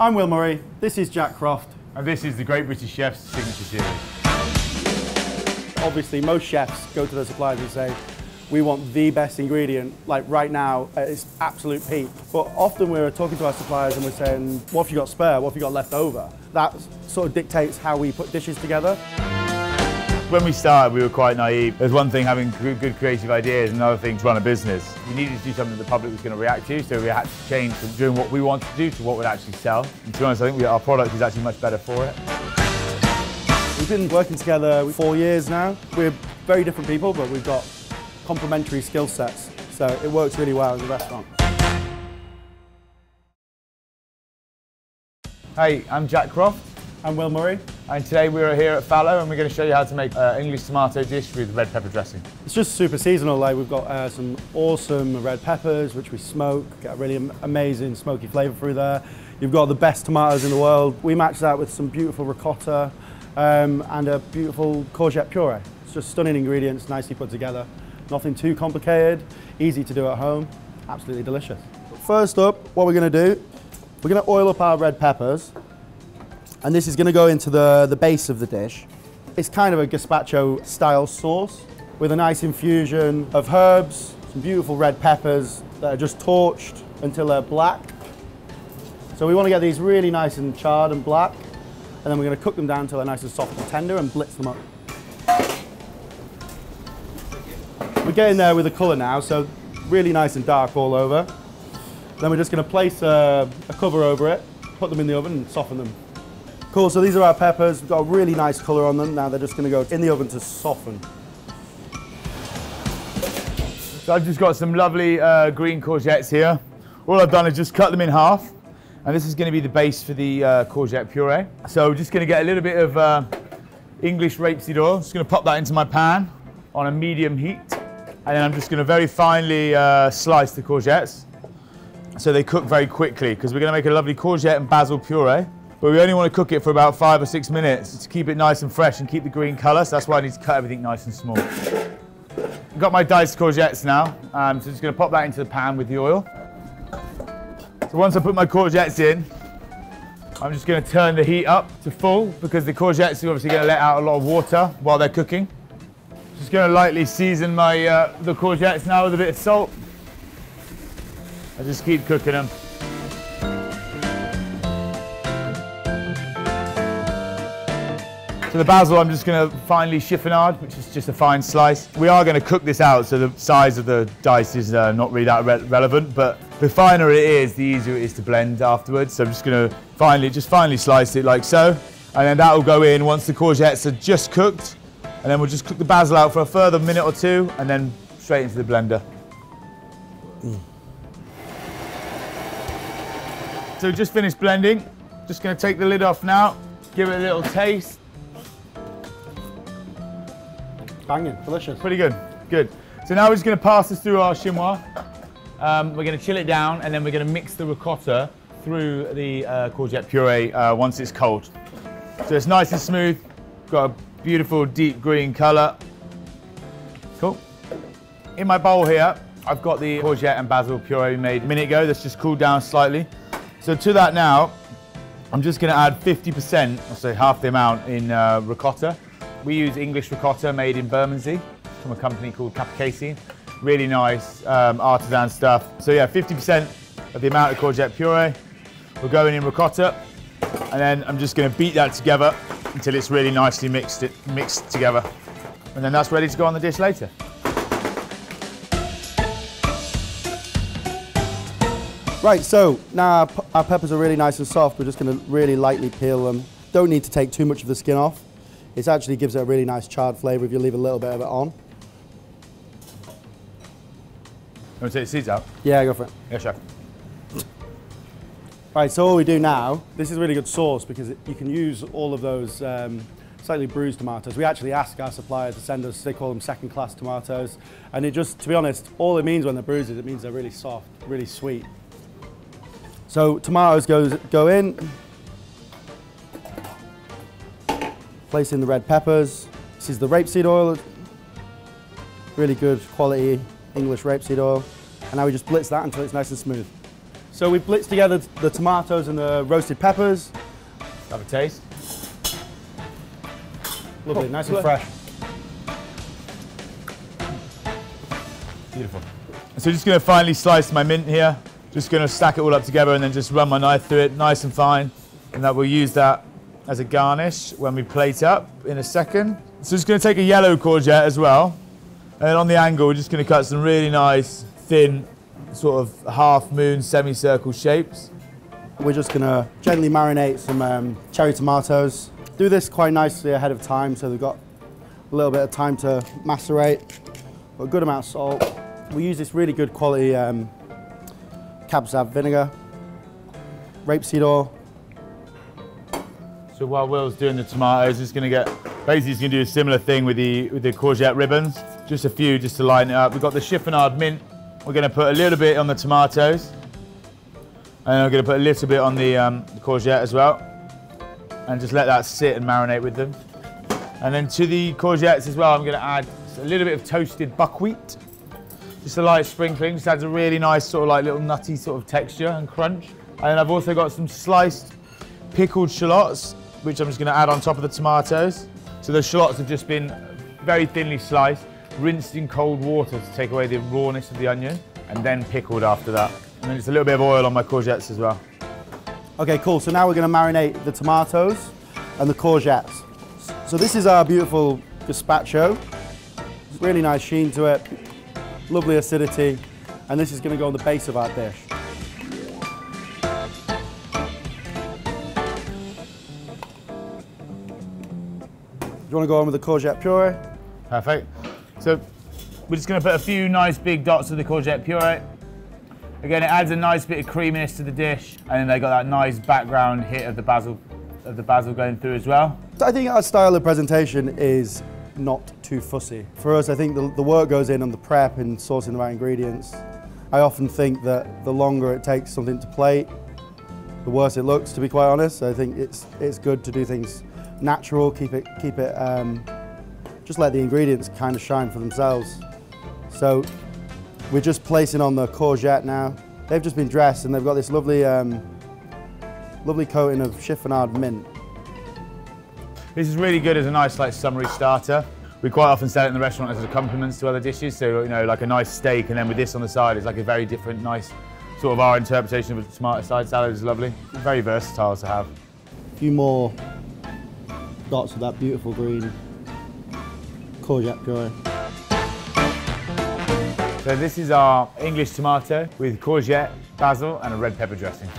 I'm Will Murray, this is Jack Croft. And this is the Great British Chef's signature series. Obviously, most chefs go to their suppliers and say, we want the best ingredient, like right now, at its absolute peak. But often we're talking to our suppliers and we're saying, what have you got spare? What have you got left over? That sort of dictates how we put dishes together. When we started, we were quite naive. There's one thing having good creative ideas, another thing to run a business. You needed to do something that the public was going to react to, so we had to change from doing what we wanted to do to what would actually sell. And to be honest, I think our product is actually much better for it. We've been working together 4 years now. We're very different people, but we've got complementary skill sets, so it works really well as a restaurant. Hey, I'm Jack Croft. I'm Will Murray. And today we're here at Fallow and we're going to show you how to make an English tomato dish with red pepper dressing. It's just super seasonal. Like we've got some awesome red peppers, which we smoke, get a really amazing smoky flavour through there. You've got the best tomatoes in the world. We match that with some beautiful ricotta and a beautiful courgette puree. It's just stunning ingredients, nicely put together. Nothing too complicated, easy to do at home, absolutely delicious. First up, what we're going to do, we're going to oil up our red peppers. And this is going to go into the base of the dish. It's kind of a gazpacho style sauce with a nice infusion of herbs, some beautiful red peppers that are just torched until they're black. So we want to get these really nice and charred and black, and then we're going to cook them down until they're nice and soft and tender and blitz them up. We're getting there with the colour now, so really nice and dark all over. Then we're just going to place a cover over it, put them in the oven and soften them. Cool, so these are our peppers. We've got a really nice colour on them. Now they're just going to go in the oven to soften. So I've just got some lovely green courgettes here. All I've done is just cut them in half. And this is going to be the base for the courgette puree. So we're just going to get a little bit of English rapeseed oil. Just going to pop that into my pan on a medium heat. And then I'm just going to very finely slice the courgettes so they cook very quickly, because we're going to make a lovely courgette and basil puree. But we only want to cook it for about 5 or 6 minutes to keep it nice and fresh and keep the green colour, so that's why I need to cut everything nice and small. I've got my diced courgettes now, so I'm just going to pop that into the pan with the oil. So once I put my courgettes in, I'm just going to turn the heat up to full, because the courgettes are obviously going to let out a lot of water while they're cooking. Just going to lightly season my the courgettes now with a bit of salt. I just keep cooking them. So the basil I'm just going to finely chiffonade, which is just a fine slice. We are going to cook this out, so the size of the dice is not really that relevant, but the finer it is, the easier it is to blend afterwards. So I'm just going to finely slice it like so, and then that will go in once the courgettes are just cooked, and then we'll just cook the basil out for a further minute or two, and then straight into the blender. So just finished blending. Just going to take the lid off now, give it a little taste. Banging, delicious. Pretty good, good. So now we're just going to pass this through our chinois. We're going to chill it down, and then we're going to mix the ricotta through the courgette puree once it's cold. So it's nice and smooth, got a beautiful deep green colour. Cool. In my bowl here, I've got the courgette and basil puree we made a minute ago. That's just cooled down slightly. So to that now, I'm just going to add 50%, I'll say half the amount, in ricotta. We use English ricotta made in Bermondsey from a company called Capicasine. Really nice artisan stuff. So yeah, 50% of the amount of courgette puree. We're going in ricotta, and then I'm just going to beat that together until it's really nicely mixed together. And then that's ready to go on the dish later. Right, so now our peppers are really nice and soft. We're just going to really lightly peel them. Don't need to take too much of the skin off. It actually gives it a really nice charred flavour if you leave a little bit of it on. You want to take the seeds out? Yeah, go for it. Yeah, chef. Right, so all we do now, this is a really good sauce because you can use all of those slightly bruised tomatoes. We actually ask our supplier to send us, they call them second-class tomatoes. And it just, to be honest, all it means when they're bruised is it means they're really soft, really sweet. So tomatoes go in. Place in the red peppers. This is the rapeseed oil. Really good quality English rapeseed oil. And now we just blitz that until it's nice and smooth. So we blitzed together the tomatoes and the roasted peppers. Have a taste. Lovely, nice and fresh. Beautiful. So just going to finely slice my mint here. Just going to stack it all up together and then just run my knife through it nice and fine. And that we'll use that as a garnish when we plate up in a second. So just going to take a yellow courgette as well. And then on the angle, we're just going to cut some really nice, thin, sort of half moon, semicircle shapes. We're just going to gently marinate some cherry tomatoes. Do this quite nicely ahead of time so they've got a little bit of time to macerate. A good amount of salt. We use this really good quality Cab Sav vinegar, rapeseed oil. So while Will's doing the tomatoes, he's going to get, basically he's going to do a similar thing with the courgette ribbons. Just a few just to line it up. We've got the chiffonade mint. We're going to put a little bit on the tomatoes. And I'm going to put a little bit on the courgette as well. And just let that sit and marinate with them. And then to the courgettes as well, I'm going to add a little bit of toasted buckwheat. Just a light sprinkling, just adds a really nice sort of like little nutty sort of texture and crunch. And then I've also got some sliced pickled shallots, which I'm just going to add on top of the tomatoes. So the shallots have just been very thinly sliced, rinsed in cold water to take away the rawness of the onion, and then pickled after that. And then just a little bit of oil on my courgettes as well. Okay, cool. So now we're going to marinate the tomatoes and the courgettes. So this is our beautiful gazpacho. Really nice sheen to it, lovely acidity, and this is going to go on the base of our dish. Do you want to go on with the courgette puree? Perfect. So we're just going to put a few nice big dots of the courgette puree. Again, it adds a nice bit of creaminess to the dish, and then they got that nice background hit of the basil going through as well. I think our style of presentation is not too fussy. For us, I think the work goes in on the prep and sourcing the right ingredients. I often think that the longer it takes something to plate, the worse it looks, to be quite honest. I think it's good to do things natural, keep it, just let the ingredients kind of shine for themselves. So we're just placing on the courgette now. They've just been dressed and they've got this lovely, lovely coating of chiffonade mint. This is really good as a nice like summery starter. We quite often sell it in the restaurant as accompaniments to other dishes. So, you know, like a nice steak and then with this on the side is like a very different, nice, sort of our interpretation of a tomato side salad is lovely. Very versatile to have. A few more dots of that beautiful green courgette puree. So this is our English tomato with courgette, basil and a red pepper dressing.